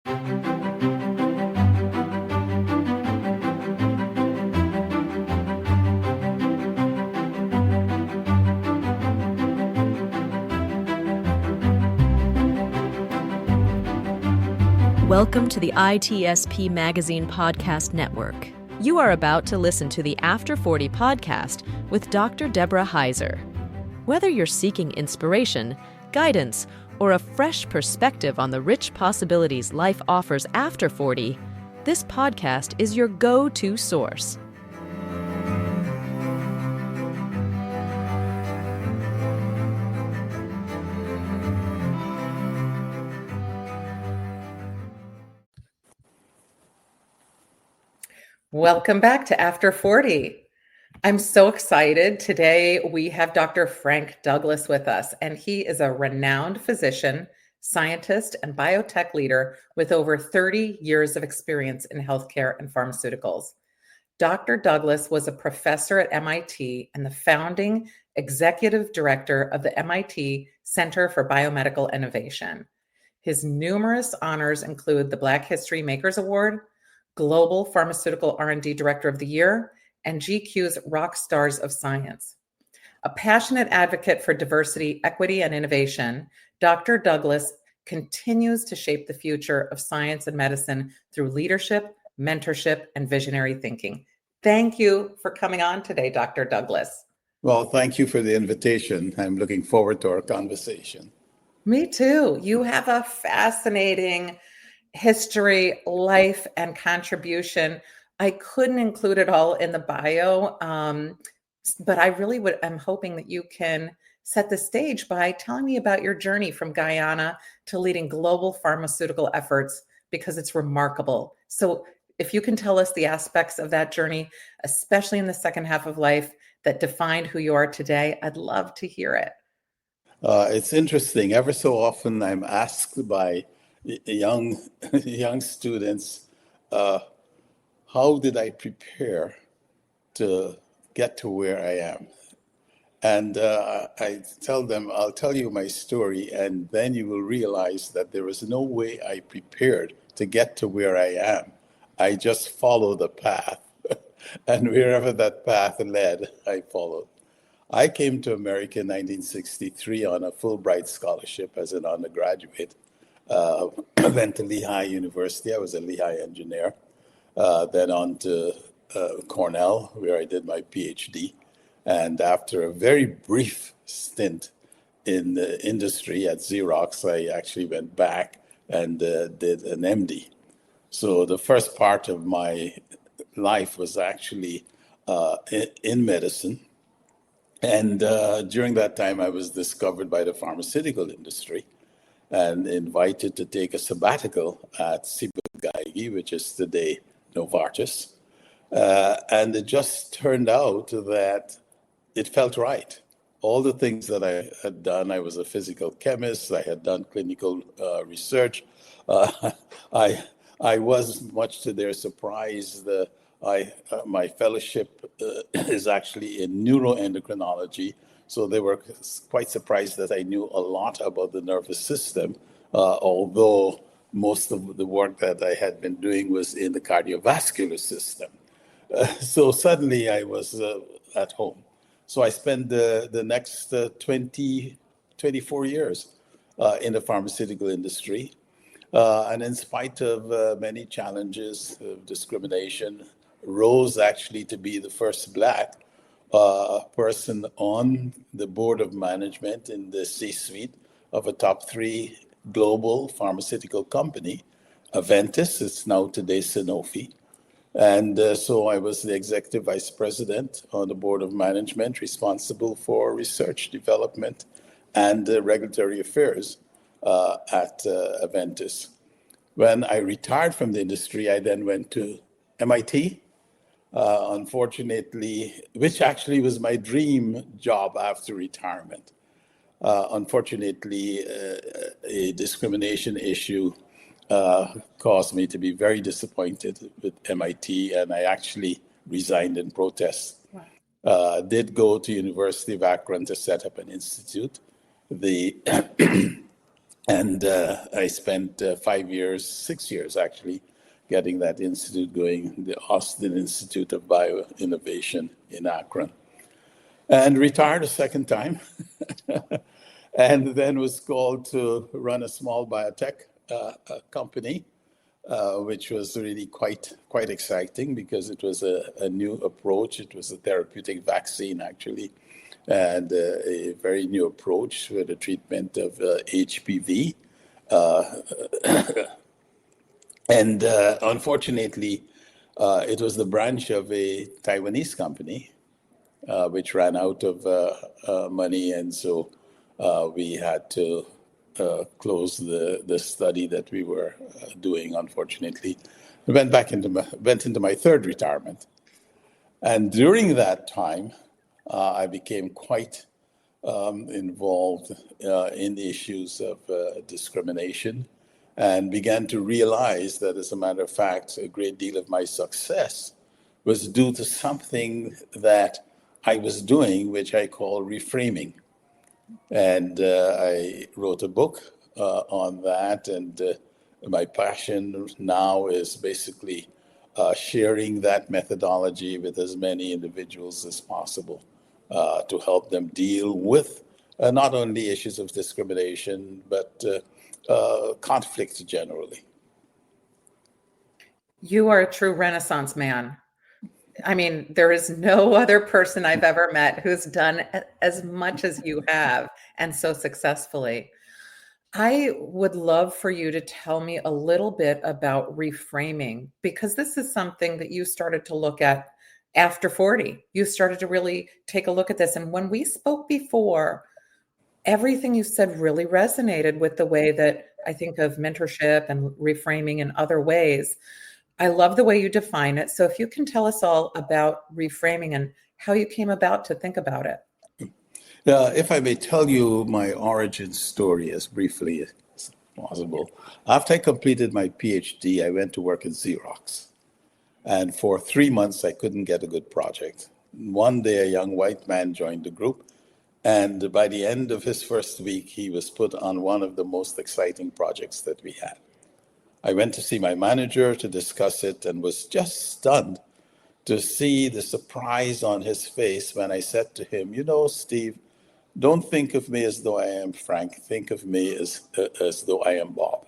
Welcome to the ITSP Magazine Podcast Network. You are about to listen to the After 40 podcast with Dr. Deborah Heiser. Whether you're seeking inspiration, guidance, or a fresh perspective on the rich possibilities life offers after 40, this podcast is your go-to source. Welcome back to After 40. I'm so excited. Today we have Dr. Frank Douglas with us, and he is a renowned physician, scientist, and biotech leader with over 30 years of experience in healthcare and pharmaceuticals. Dr. Douglas was a professor at MIT and the founding executive director of the MIT Center for Biomedical Innovation. His numerous honors include the Black History Makers Award, Global Pharmaceutical R&D Director of the Year, and GQ's Rock Stars of Science. A passionate advocate for diversity, equity, and innovation, Dr. Douglas continues to shape the future of science and medicine through leadership, mentorship, and visionary thinking. Thank you for coming on today, Dr. Douglas. Well, thank you for the invitation. I'm looking forward to our conversation. Me too. You have a fascinating history, life, and contribution. I couldn't include it all in the bio, but I really I'm hoping that you can set the stage by telling me about your journey from Guyana to leading global pharmaceutical efforts, because it's remarkable. So if you can tell us the aspects of that journey, especially in the second half of life, that defined who you are today, I'd love to hear it. It's interesting. Ever so often I'm asked by young students, how did I prepare to get to where I am? And I tell them, I'll tell you my story, and then you will realize that there was no way I prepared to get to where I am. I just followed the path, and wherever that path led, I followed. I came to America in 1963 on a Fulbright scholarship as an undergraduate. Went to Lehigh University. I was a Lehigh engineer. Then on to Cornell, where I did my PhD. And after a very brief stint in the industry at Xerox, I actually went back and did an MD. So the first part of my life was actually in medicine. And during that time, I was discovered by the pharmaceutical industry and invited to take a sabbatical at Ciba-Geigy, which is today Novartis. And it just turned out that it felt right. All the things that I had done, I was a physical chemist, I had done clinical research. I was, much to their surprise, my fellowship is actually in neuroendocrinology. So they were quite surprised that I knew a lot about the nervous system, although most of the work that I had been doing was in the cardiovascular system. So suddenly I was at home. So I spent the next 24 years in the pharmaceutical industry. And in spite of many challenges of discrimination, rose actually to be the first Black person on the board of management in the C-suite of a top 3 global pharmaceutical company, Aventis. It's now today Sanofi. And so I was the executive vice president on the board of management responsible for research, development, and regulatory affairs at Aventis. When I retired from the industry, I then went to MIT. Unfortunately, which actually was my dream job after retirement. Unfortunately, a discrimination issue caused me to be very disappointed with MIT, and I actually resigned in protest. Wow. Did go to University of Akron to set up an institute. The And I spent 5 years, 6 years actually, getting that institute going, the Austin Institute of Bioinnovation in Akron. And retired a second time, and then was called to run a small biotech company, which was really quite exciting because it was a new approach. It was a therapeutic vaccine, actually, and a very new approach for the treatment of HPV. And unfortunately, it was the branch of a Taiwanese company which ran out of money, and so we had to close the study that we were doing. Unfortunately, I went into my third retirement, and during that time, I became quite involved in the issues of discrimination, and began to realize that, as a matter of fact, a great deal of my success was due to something that I was doing, which I call reframing. And I wrote a book on that. And my passion now is basically sharing that methodology with as many individuals as possible to help them deal with not only issues of discrimination, but conflict generally. You are a true Renaissance man. I mean, there is no other person I've ever met who's done as much as you have and so successfully. I would love for you to tell me a little bit about reframing, because this is something that you started to look at after 40. You started to really take a look at this. And when we spoke before, everything you said really resonated with the way that I think of mentorship and reframing in other ways. I love the way you define it. So if you can tell us all about reframing and how you came about to think about it. If I may tell you my origin story as briefly as possible. After I completed my PhD, I went to work in Xerox. And for 3 months, I couldn't get a good project. One day, a young white man joined the group. And by the end of his first week, he was put on one of the most exciting projects that we had. I went to see my manager to discuss it and was just stunned to see the surprise on his face when I said to him, "You know, Steve, don't think of me as though I am Frank. Think of me as though I am Bob."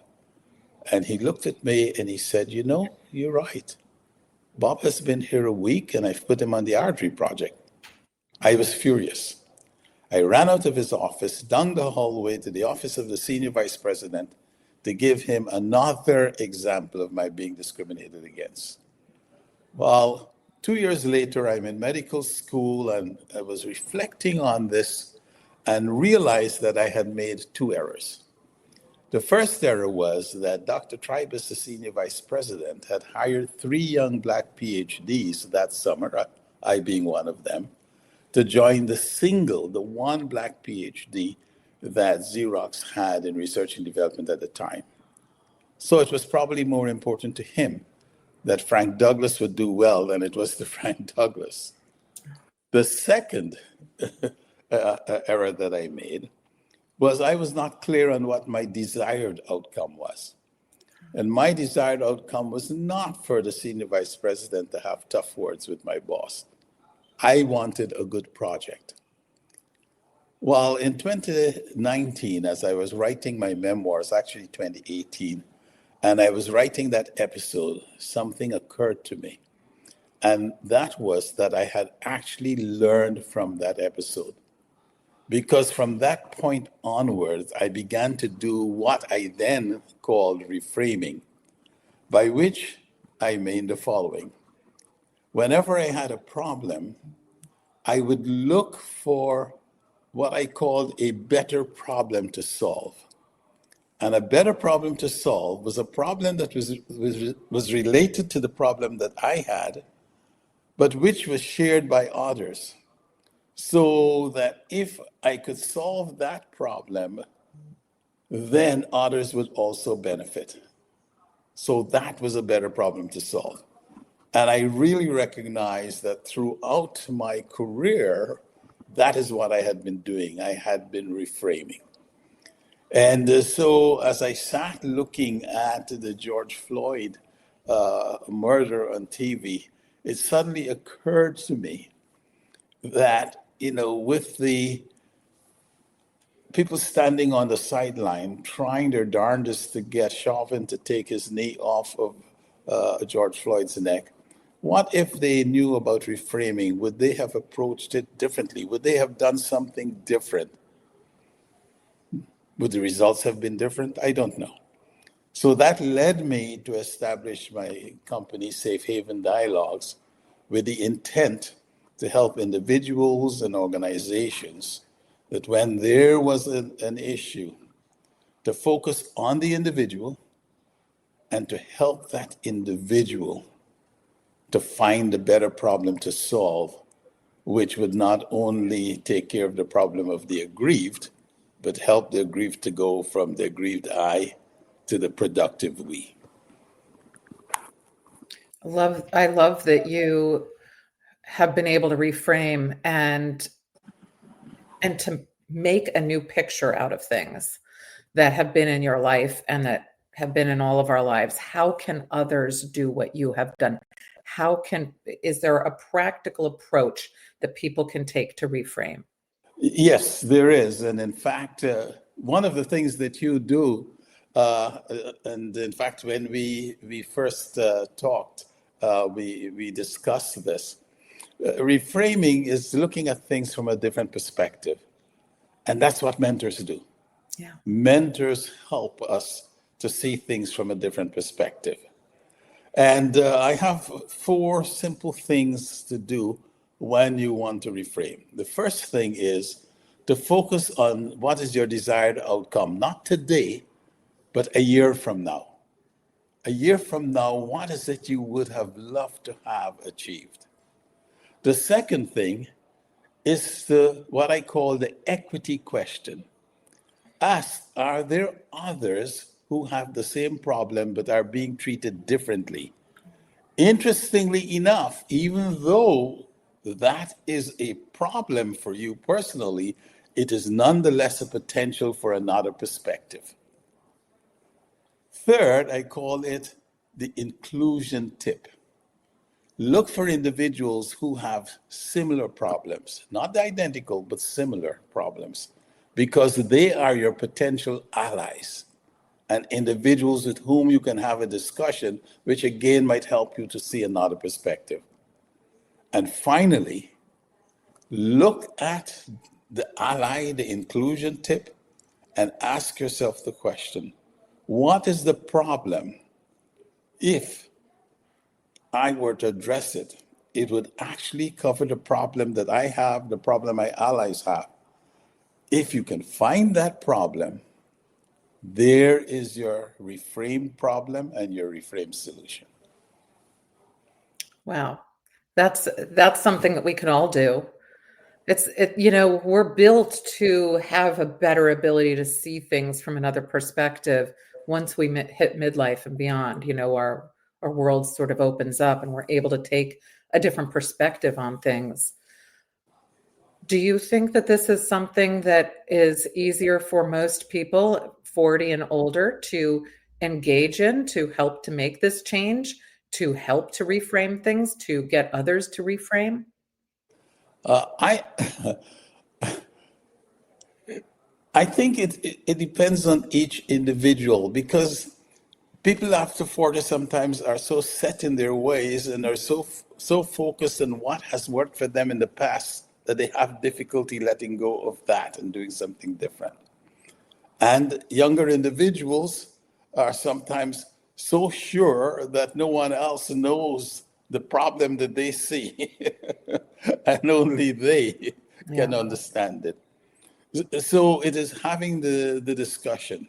And he looked at me and he said, "You know, you're right. Bob has been here a week and I've put him on the artery project." I was furious. I ran out of his office, down the hallway to the office of the senior vice president to give him another example of my being discriminated against. Well, 2 years later, I'm in medical school and I was reflecting on this and realized that I had made 2 errors. The first error was that Dr. Tribus, the senior vice president, had hired 3 young Black PhDs that summer, I being one of them, to join the one Black PhD that Xerox had in research and development at the time. So it was probably more important to him that Frank Douglas would do well than it was to Frank Douglas. The second error that I made was I was not clear on what my desired outcome was. And my desired outcome was not for the senior vice president to have tough words with my boss. I wanted a good project. Well, in 2019, as I was writing my memoirs, actually 2018, and I was writing that episode, something occurred to me. And that was that I had actually learned from that episode. Because from that point onwards, I began to do what I then called reframing, by which I mean the following. Whenever I had a problem, I would look for what I called a better problem to solve. And a better problem to solve was a problem that was related to the problem that I had, but which was shared by others. So that if I could solve that problem, then others would also benefit. So that was a better problem to solve. And I really recognized that throughout my career, that is what I had been doing. I had been reframing. And so as I sat looking at the George Floyd murder on TV, it suddenly occurred to me that, with the people standing on the sideline trying their darndest to get Chauvin to take his knee off of George Floyd's neck, what if they knew about reframing? Would they have approached it differently? Would they have done something different? Would the results have been different? I don't know. So that led me to establish my company, Safe Haven Dialogues, with the intent to help individuals and organizations that when there was an issue, to focus on the individual and to help that individual to find a better problem to solve, which would not only take care of the problem of the aggrieved, but help the aggrieved to go from the aggrieved I to the productive we. I love that you have been able to reframe and to make a new picture out of things that have been in your life and that have been in all of our lives. How can others do what you have done? Is there a practical approach that people can take to reframe? Yes, there is. And in fact, one of the things that you do, and in fact, when we first talked, we discussed this. Reframing is looking at things from a different perspective. And that's what mentors do. Yeah. Mentors help us to see things from a different perspective. And I have 4 simple things to do when you want to reframe. The first thing is to focus on what is your desired outcome, not today, but a year from now. A year from now, what is it you would have loved to have achieved? The second thing is what I call the equity question. Ask, are there others who have the same problem but are being treated differently? Interestingly enough, even though that is a problem for you personally, it is nonetheless a potential for another perspective. Third, I call it the inclusion tip. Look for individuals who have similar problems, not identical, but similar problems, because they are your potential allies and individuals with whom you can have a discussion, which again might help you to see another perspective. And finally, look at the ally, the inclusion tip, and ask yourself the question, what is the problem? If I were to address it, it would actually cover the problem that I have, the problem my allies have. If you can find that problem, there is your reframe problem and your reframe solution. Wow. That's something that we can all do. We're built to have a better ability to see things from another perspective once we hit midlife and beyond. Our world sort of opens up and we're able to take a different perspective on things. Do you think that this is something that is easier for most people 40 and older to engage in, to help to make this change, to help to reframe things, to get others to reframe? I think it depends on each individual, because people after 40 sometimes are so set in their ways and are so focused on what has worked for them in the past that they have difficulty letting go of that and doing something different. And younger individuals are sometimes so sure that no one else knows the problem that they see and only they can understand it. So it is having the discussion.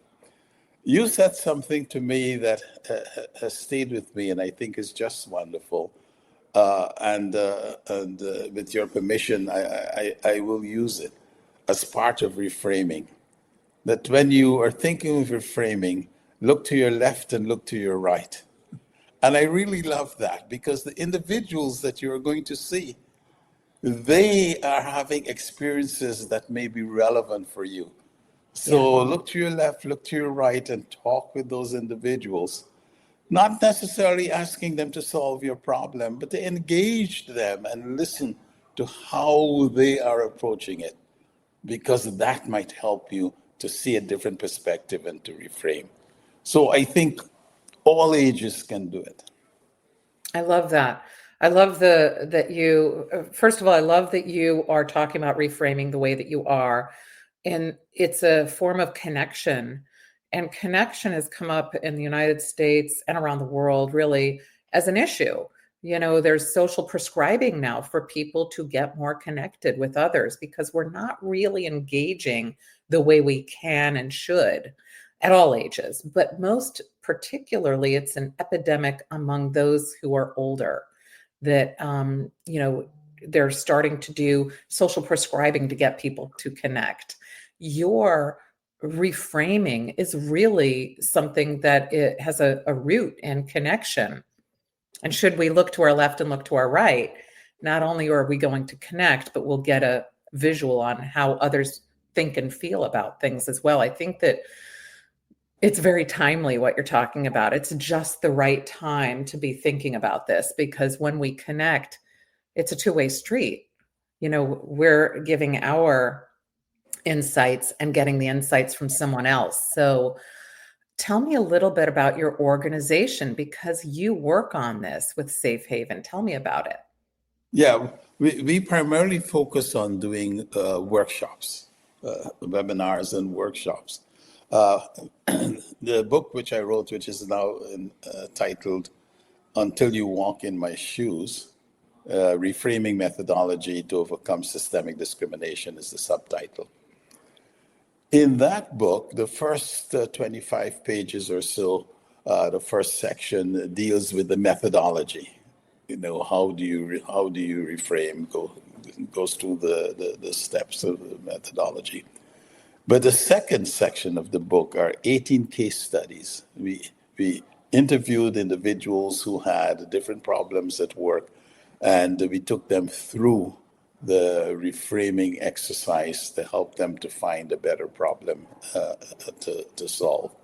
You said something to me that has stayed with me and I think is just wonderful. And with your permission, I will use it as part of reframing. That when you are thinking of reframing, look to your left and look to your right. And I really love that, because the individuals that you're going to see, they are having experiences that may be relevant for you. So look to your left, look to your right, and talk with those individuals. Not necessarily asking them to solve your problem, but to engage them and listen to how they are approaching it, because that might help you to see a different perspective and to reframe. So I think all ages can do it. I love that. I love that you, first of all, I love that you are talking about reframing the way that you are. And it's a form of connection. And connection has come up in the United States and around the world really as an issue. There's social prescribing now for people to get more connected with others because we're not really engaging the way we can and should at all ages. But most particularly, it's an epidemic among those who are older that, they're starting to do social prescribing to get people to connect. Your reframing is really something that it has a root in connection. And should we look to our left and look to our right, not only are we going to connect, but we'll get a visual on how others think and feel about things as well. I think that it's very timely what you're talking about. It's just the right time to be thinking about this because when we connect, it's a two-way street. We're giving our insights and getting the insights from someone else. So tell me a little bit about your organization because you work on this with Safe Haven. Tell me about it. Yeah, we primarily focus on doing workshops, webinars and workshops. The book which I wrote, which is now titled Until You Walk in My Shoes, Reframing Methodology to Overcome Systemic Discrimination is the subtitle. In that book, the first 25 pages or so, the first section deals with the methodology. How do you reframe? Goes through the steps of the methodology. But the second section of the book are 18 case studies. We interviewed individuals who had different problems at work, and we took them through the reframing exercise to help them to find a better problem to solve.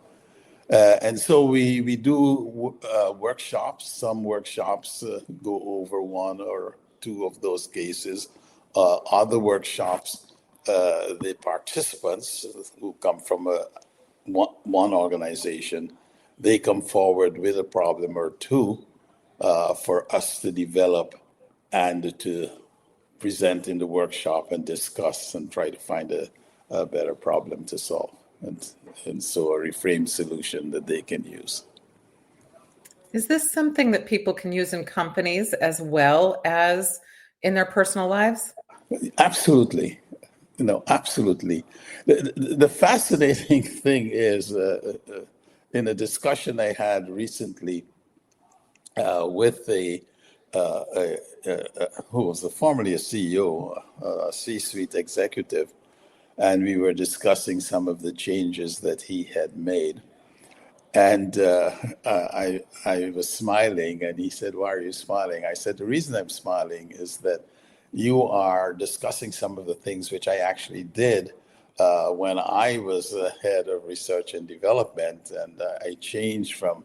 And so we do workshops. Some workshops go over one or two of those cases. Other workshops, the participants who come from one organization, they come forward with a problem or two for us to develop and to present in the workshop and discuss and try to find a better problem to solve. And so a reframe solution that they can use. Is this something that people can use in companies as well as in their personal lives? Absolutely. Absolutely. The fascinating thing is in a discussion I had recently with who was formerly a CEO, a C-suite executive, and we were discussing some of the changes that he had made. And I was smiling, and he said, "Why are you smiling?" I said, "The reason I'm smiling is that you are discussing some of the things which I actually did when I was head of research and development, and I changed from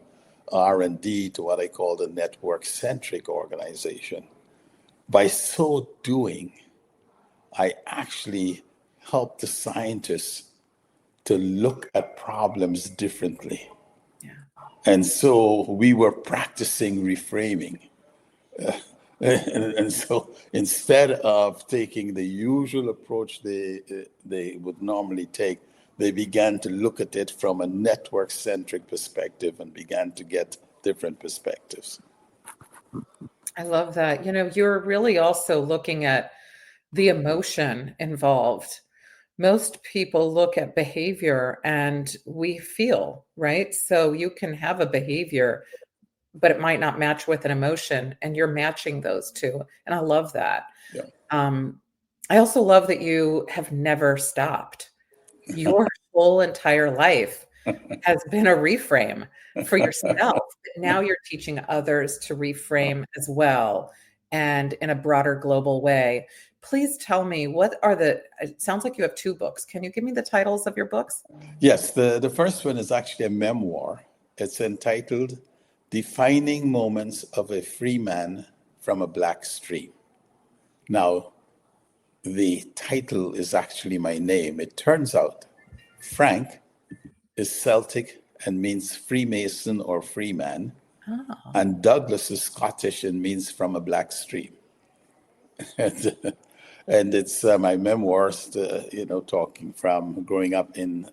R&D to what I call the network-centric organization. By so doing, I actually helped the scientists to look at problems differently." Yeah. And so we were practicing reframing. And so instead of taking the usual approach they would normally take, they began to look at it from a network-centric perspective and began to get different perspectives. I love that. You're really also looking at the emotion involved. Most people look at behavior and we feel, right? So you can have a behavior, but it might not match with an emotion, and you're matching those two. And I love that. Yeah. I also love that you have never stopped. Your whole entire life has been a reframe for yourself. But now you're teaching others to reframe as well and in a broader global way. Please tell me, it sounds like you have two books. Can you give me the titles of your books? Yes, the first one is actually a memoir. It's entitled Defining Moments of a Free Man from a Black Stream. Now, the title is actually my name. It turns out Frank is Celtic and means Freemason or Freeman, and Douglas is Scottish and means from a black stream. And it's my memoirs, talking from growing up in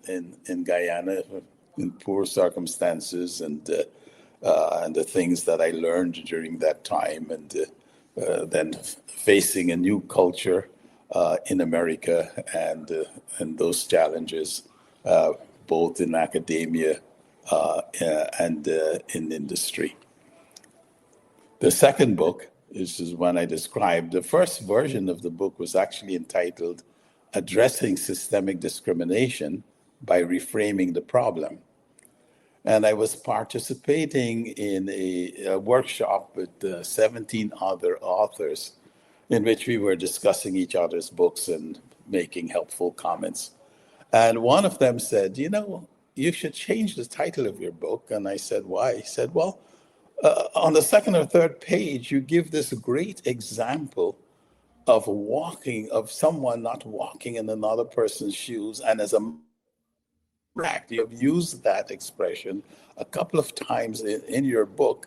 Guyana in poor circumstances and the things that I learned during that time, and then facing a new culture in America and those challenges, both in academia and in industry. The second book is one I described. The first version of the book was actually entitled Addressing Systemic Discrimination by Reframing the Problem. And I was participating in a workshop with 17 other authors in which we were discussing each other's books and making helpful comments. And one of them said, you should change the title of your book. And I said, why? He said, well, on the second or third page, you give this great example of someone not walking in another person's shoes. And as a fact, you have used that expression a couple of times in your book.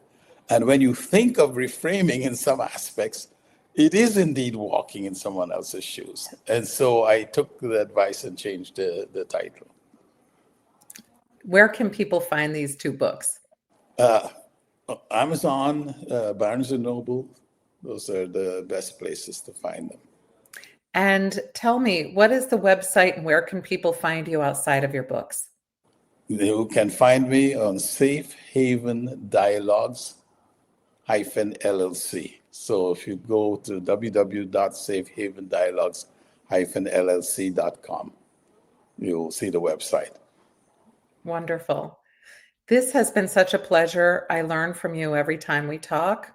And when you think of reframing in some aspects, it is indeed walking in someone else's shoes. And so I took the advice and changed the title. Where can people find these two books? Amazon, Barnes & Noble, those are the best places to find them. And tell me, what is the website and where can people find you outside of your books? You can find me on Safe Haven Dialogues -LLC. So if you go to www.safehavendialogues-llc.com, you'll see the website. Wonderful. This has been such a pleasure. I learn from you every time we talk,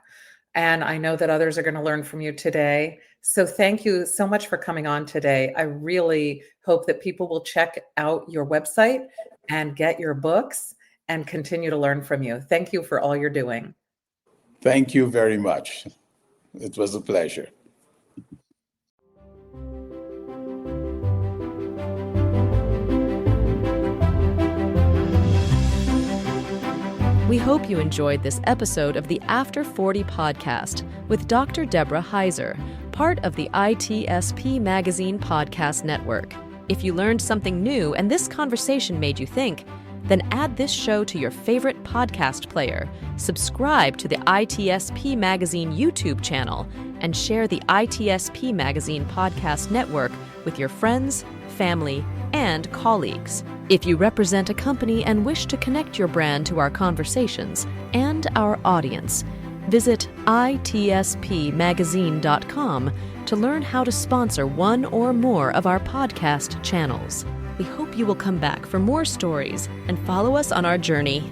and I know that others are going to learn from you today. So thank you so much for coming on today. I really hope that people will check out your website and get your books and continue to learn from you. Thank you for all you're doing. Thank you very much. It was a pleasure. We hope you enjoyed this episode of the After 40 podcast with Dr. Deborah Heiser, part of the ITSP Magazine Podcast Network. If you learned something new and this conversation made you think, then add this show to your favorite podcast player, subscribe to the ITSP Magazine YouTube channel, and share the ITSP Magazine Podcast Network with your friends, family, and colleagues. If you represent a company and wish to connect your brand to our conversations and our audience, visit itspmagazine.com to learn how to sponsor one or more of our podcast channels. We hope you will come back for more stories and follow us on our journey